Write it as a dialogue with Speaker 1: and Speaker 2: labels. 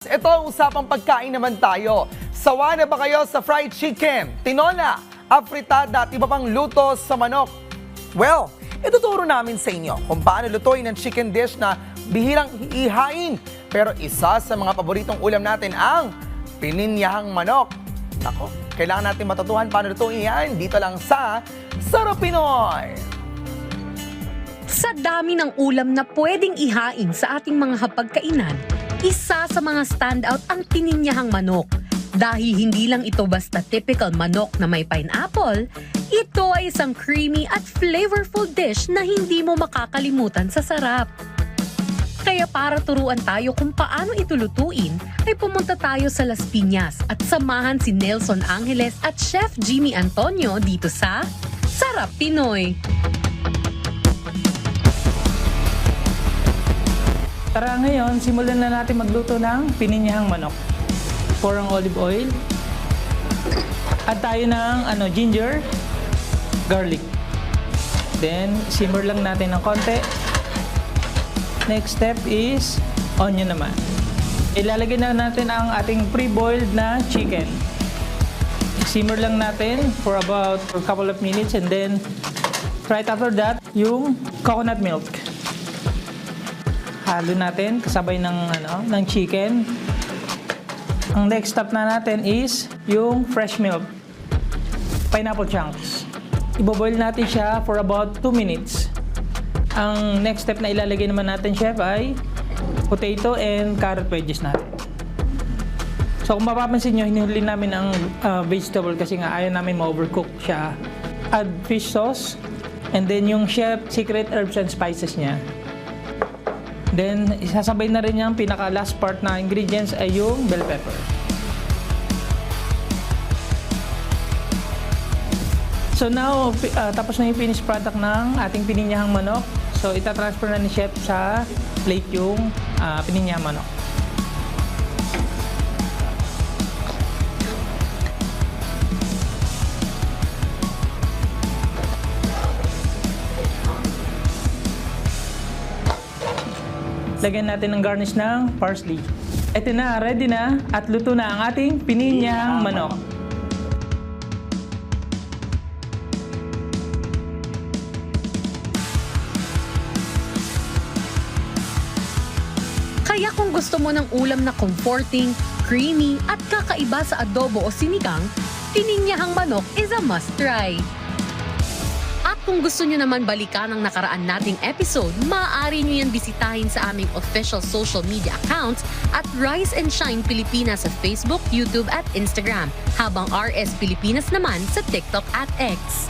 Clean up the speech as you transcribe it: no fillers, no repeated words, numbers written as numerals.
Speaker 1: Ito ang usapang pagkain naman tayo. Sawa na ba kayo sa fried chicken, tinola, afritada at iba pang luto sa manok? Well, ituturo namin sa inyo kung paano lutuin ang chicken dish na bihirang ihain. Pero isa sa mga paboritong ulam natin ang pininyahang manok. Nako, kailangan natin matutuhan paano lutuin yan dito lang sa Sarap Pinoy!
Speaker 2: Sa dami ng ulam na pwedeng ihain sa ating mga hapagkainan, isa sa mga standout ang pininyahang manok. Dahil hindi lang ito basta typical manok na may pineapple, ito ay isang creamy at flavorful dish na hindi mo makakalimutan sa sarap. Kaya para turuan tayo kung paano ito lutuin, ay pumunta tayo sa Las Piñas at samahan si Nelson Angeles at Chef Jimmy Antonio dito sa Sarap Pinoy.
Speaker 3: Tara ngayon, simulan na natin magluto ng pininyahang manok. Pour ang olive oil. Add tayo ng ginger, garlic. Then, simmer lang natin ng konti. Next step is onion naman. Ilalagay na natin ang ating pre-boiled na chicken. Simmer lang natin for about a couple of minutes and then right after that, yung coconut milk. Halo natin kasabay ng chicken. Ang next step na natin is yung fresh milk. Pineapple chunks. Iboboil natin siya for about 2 minutes. Ang next step na ilalagay naman natin, chef, ay potato and carrot wedges natin. So kung mapapansin nyo, hinihuli namin ang vegetable kasi nga ayaw namin ma-overcook siya. Add fish sauce and then yung chef secret herbs and spices niya. Then, isasabay na rin yung pinaka-last part na ingredients ay yung bell pepper. So now, tapos na yung finished product ng ating pininyahang manok. So, itatransfer na ni Chef sa plate yung pininyahang manok. Lagyan natin ng garnish ng parsley. Ito na, ready na at luto na ang ating pininyahang manok.
Speaker 2: Kaya kung gusto mo ng ulam na comforting, creamy at kakaiba sa adobo o sinigang, pininyahang manok is a must try. At kung gusto nyo naman balikan ang nakaraan nating episode, maaari nyo yan bisitahin sa aming official social media accounts at Rise and Shine Pilipinas sa Facebook, YouTube at Instagram, habang RS Pilipinas naman sa TikTok at X.